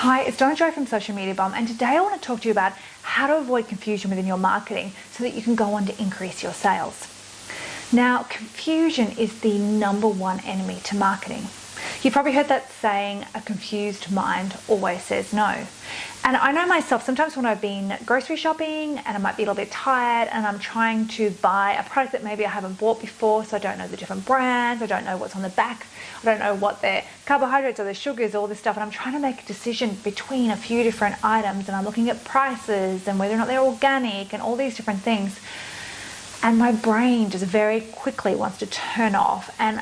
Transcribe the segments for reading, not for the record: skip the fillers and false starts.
Hi, it's Donna Joy from Social Media Bomb, and today I want to talk to you about how to avoid confusion within your marketing so that you can go on to increase your sales. Now, confusion is the number one enemy to marketing. You've probably heard that saying, a confused mind always says no. And I know myself, sometimes when I've been grocery shopping and I might be a little bit tired and I'm trying to buy a product that maybe I haven't bought before, so I don't know the different brands, I don't know what's on the back, I don't know what their carbohydrates or their sugars, all this stuff, and I'm trying to make a decision between a few different items, and I'm looking at prices and whether or not they're organic and all these different things. And my brain just very quickly wants to turn off and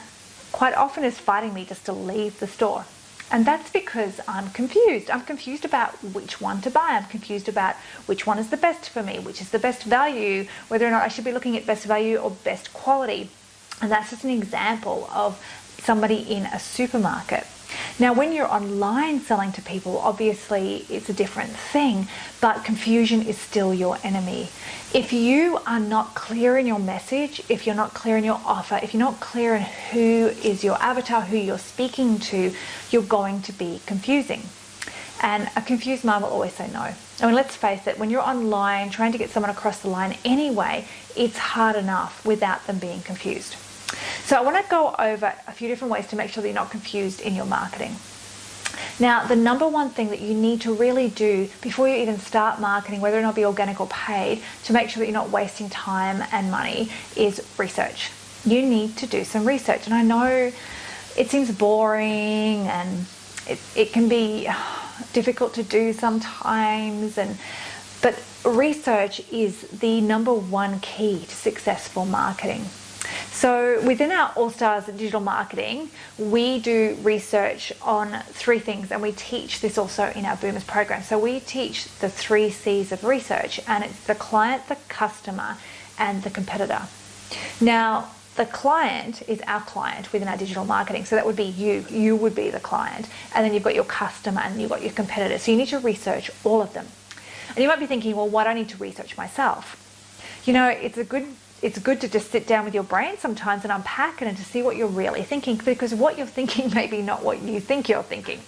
quite often is fighting me just to leave the store. And that's because I'm confused. I'm confused about which one to buy. I'm confused about which one is the best for me, which is the best value, whether or not I should be looking at best value or best quality. And that's just an example of somebody in a supermarket. Now, when you're online selling to people, obviously it's a different thing, but confusion is still your enemy. If you are not clear in your message, if you're not clear in your offer, if you're not clear in who is your avatar, who you're speaking to, you're going to be confusing. And a confused mind will always say no. I mean, let's face it, when you're online trying to get someone across the line anyway, it's hard enough without them being confused. So I want to go over a few different ways to make sure that you're not confused in your marketing. Now, the number one thing that you need to really do before you even start marketing, whether or not it be organic or paid, to make sure that you're not wasting time and money is research. You need to do some research. And I know it seems boring and it can be difficult to do sometimes, but research is the number one key to successful marketing. So within our All Stars Digital Marketing, we do research on three things, and we teach this also in our Boomers program. So we teach the 3 C's of research, and it's the client, the customer, and the competitor. Now, the client is our client within our digital marketing. So that would be you. You would be the client. And then you've got your customer and you've got your competitor. So you need to research all of them. And you might be thinking, well, why do I need to research myself? You know, it's good to just sit down with your brain sometimes and unpack it and to see what you're really thinking, because what you're thinking may be not what you think you're thinking.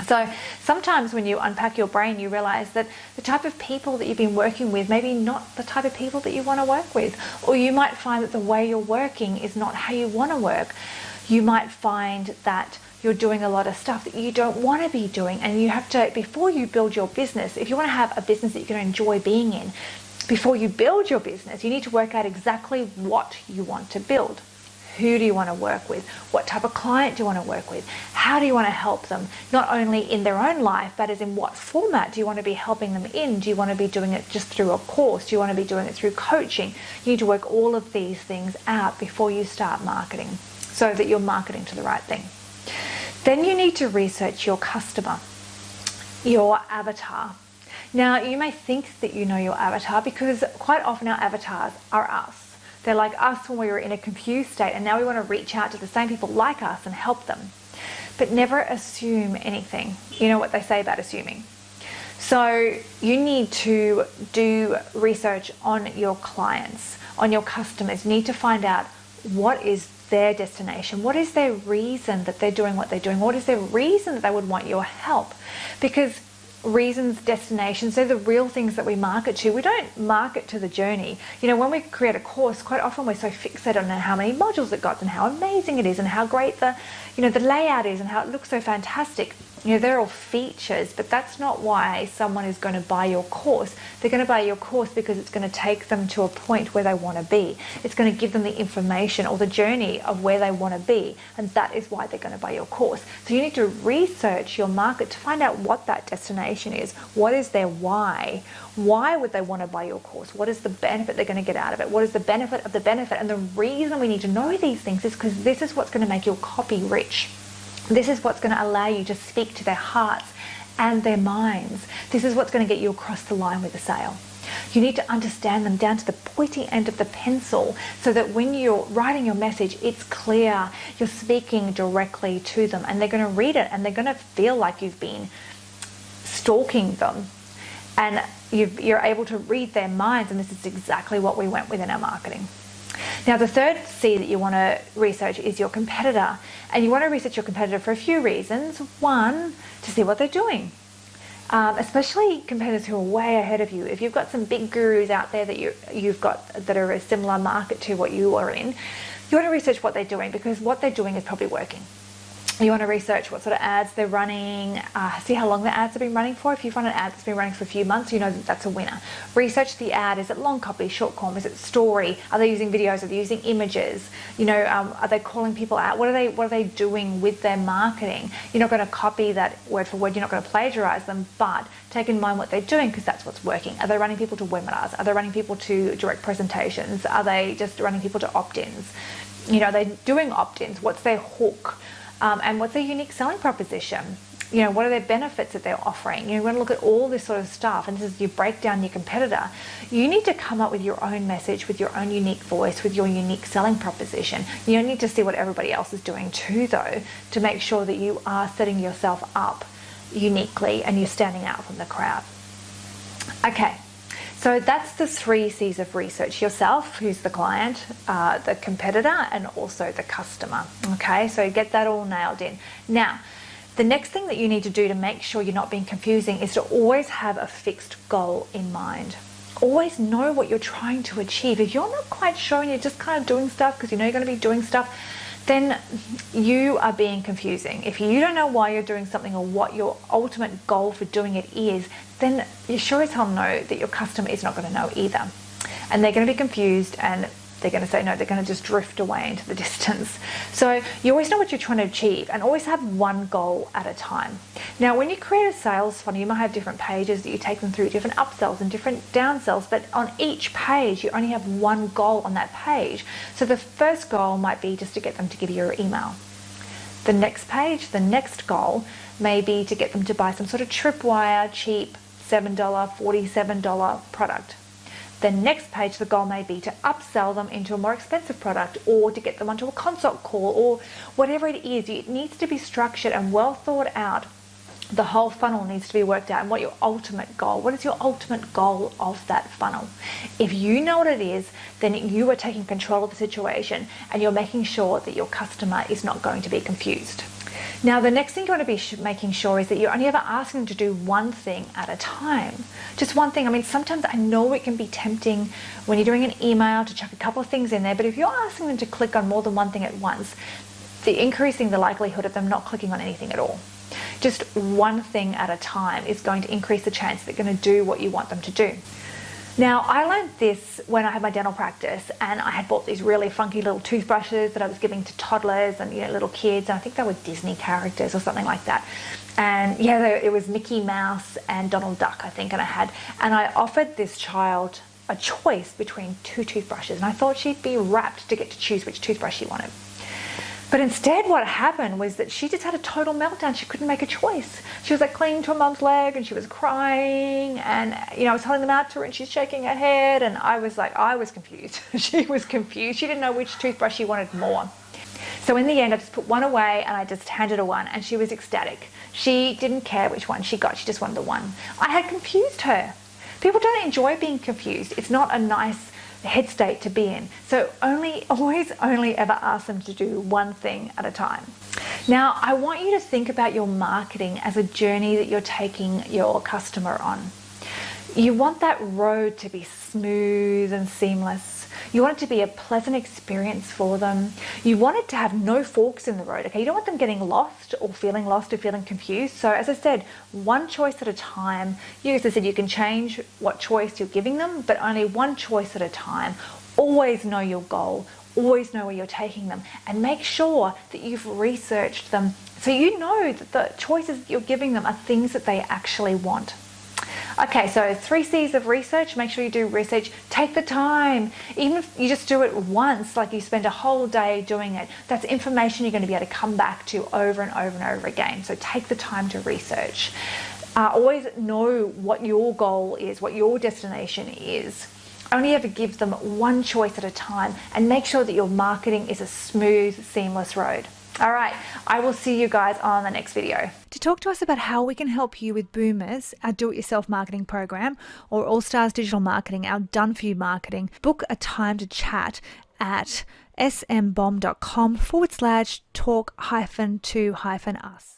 So sometimes when you unpack your brain, you realize that the type of people that you've been working with may be not the type of people that you want to work with. Or you might find that the way you're working is not how you want to work. You might find that you're doing a lot of stuff that you don't want to be doing. And you have to, before you build your business, if you want to have a business that you're going to enjoy being in, before you build your business, you need to work out exactly what you want to build. Who do you want to work with? What type of client do you want to work with? How do you want to help them? Not only in their own life, but as in what format do you want to be helping them in? Do you want to be doing it just through a course? Do you want to be doing it through coaching? You need to work all of these things out before you start marketing so that you're marketing to the right thing. Then you need to research your customer, your avatar. Now, you may think that you know your avatar because quite often our avatars are us. They're like us when we were in a confused state, and now we want to reach out to the same people like us and help them. But never assume anything. You know what they say about assuming. So you need to do research on your clients, on your customers. You need to find out what is their destination. What is their reason that they're doing what they're doing? What is their reason that they would want your help? Because reasons, destinations, they're the real things that we market to. We don't market to the journey. You know, when we create a course, quite often we're so fixated on how many modules it got and how amazing it is and how great the layout is and how it looks so fantastic. You know, they're all features, but that's not why someone is going to buy your course. They're going to buy your course because it's going to take them to a point where they want to be. It's going to give them the information or the journey of where they want to be, and that is why they're going to buy your course. So you need to research your market to find out what that destination is. What is their why? Why would they want to buy your course? What is the benefit they're going to get out of it? What is the benefit of the benefit? And the reason we need to know these things is because this is what's going to make your copy rich. This is what's going to allow you to speak to their hearts and their minds. This is what's going to get you across the line with a sale. You need to understand them down to the pointy end of the pencil so that when you're writing your message, it's clear. You're speaking directly to them, and they're going to read it and they're going to feel like you've been stalking them, and you're able to read their minds. And this is exactly what we went with in our marketing. Now, the third C that you want to research is your competitor. And you want to research your competitor for a few reasons. One, to see what they're doing. especially competitors who are way ahead of you. If you've got some big gurus out there that you've got that are a similar market to what you are in, you want to research what they're doing, because what they're doing is probably working. You want to research what sort of ads they're running, see how long the ads have been running for. If you've run an ad that's been running for a few months, you know that that's a winner. Research the ad. Is it long copy, short form? Is it story? Are they using videos? Are they using images? You know, are they calling people out? What are they doing with their marketing? You're not going to copy that word for word. You're not going to plagiarize them, but take in mind what they're doing, because that's what's working. Are they running people to webinars? Are they running people to direct presentations? Are they just running people to opt-ins? You know, they're doing opt-ins. What's their hook? And what's their unique selling proposition? You know, what are their benefits that they're offering? You want to look at all this sort of stuff, and this is you break down your competitor. You need to come up with your own message, with your own unique voice, with your unique selling proposition. You don't need to see what everybody else is doing too, though, to make sure that you are setting yourself up uniquely and you're standing out from the crowd. Okay. So that's the 3 C's of research: yourself, who's the client, the competitor, and also the customer. Okay, so get that all nailed in. Now, the next thing that you need to do to make sure you're not being confusing is to always have a fixed goal in mind. Always know what you're trying to achieve. If you're not quite sure and you're just kind of doing stuff because you know you're going to be doing stuff, then you are being confusing. If you don't know why you're doing something or what your ultimate goal for doing it is, then you sure as hell know that your customer is not going to know either. And they're going to be confused, and they're going to say no, they're going to just drift away into the distance. So you always know what you're trying to achieve, and always have one goal at a time. Now, when you create a sales funnel, you might have different pages that you take them through, different upsells and different downsells, but on each page, you only have one goal on that page. So the first goal might be just to get them to give you your email. The next page, the next goal may be to get them to buy some sort of tripwire, cheap, $7, $47 product. The next page, the goal may be to upsell them into a more expensive product, or to get them onto a consult call, or whatever it is. It needs to be structured and well thought out. The whole funnel needs to be worked out, and what is your ultimate goal of that funnel? If you know what it is, then you are taking control of the situation, and you're making sure that your customer is not going to be confused. Now, the next thing you want to be making sure is that you're only ever asking them to do one thing at a time. Just one thing. I mean, sometimes I know it can be tempting when you're doing an email to chuck a couple of things in there, but if you're asking them to click on more than one thing at once, increasing the likelihood of them not clicking on anything at all. Just one thing at a time is going to increase the chance they're going to do what you want them to do. Now, I learned this when I had my dental practice, and I had bought these really funky little toothbrushes that I was giving to toddlers and little kids, and I think they were Disney characters or something like that. And yeah, it was Mickey Mouse and Donald Duck, I think, and I offered this child a choice between 2 toothbrushes, and I thought she'd be rapt to get to choose which toothbrush she wanted. But instead what happened was that she just had a total meltdown. She couldn't make a choice. She was like clinging to her mum's leg, and she was crying, and I was holding them out to her, and she's shaking her head, and I was confused. She was confused. She didn't know which toothbrush she wanted more. So in the end, I just put one away, and I just handed her one, and she was ecstatic. She didn't care which one she got. She just wanted the one. I had confused her. People don't enjoy being confused. It's not a nice head state to be in. So always only ever ask them to do one thing at a time. Now, I want you to think about your marketing as a journey that you're taking your customer on. You want that road to be smooth and seamless. You want it to be a pleasant experience for them. You want it to have no forks in the road, okay? You don't want them getting lost or feeling confused. So as I said, one choice at a time. As I said, you can change what choice you're giving them, but only one choice at a time. Always know your goal. Always know where you're taking them, and make sure that you've researched them so you know that the choices that you're giving them are things that they actually want. Okay, so 3 C's of research. Make sure you do research. Take the time. Even if you just do it once, like you spend a whole day doing it, that's information you're going to be able to come back to over and over and over again. So take the time to research. Always know what your goal is, what your destination is. Only ever give them one choice at a time, and make sure that your marketing is a smooth, seamless road. All right, I will see you guys on the next video. To talk to us about how we can help you with Boomers, our do-it-yourself marketing program, or All Stars Digital Marketing, our done-for-you marketing, book a time to chat at smbomb.com/talk-to-us.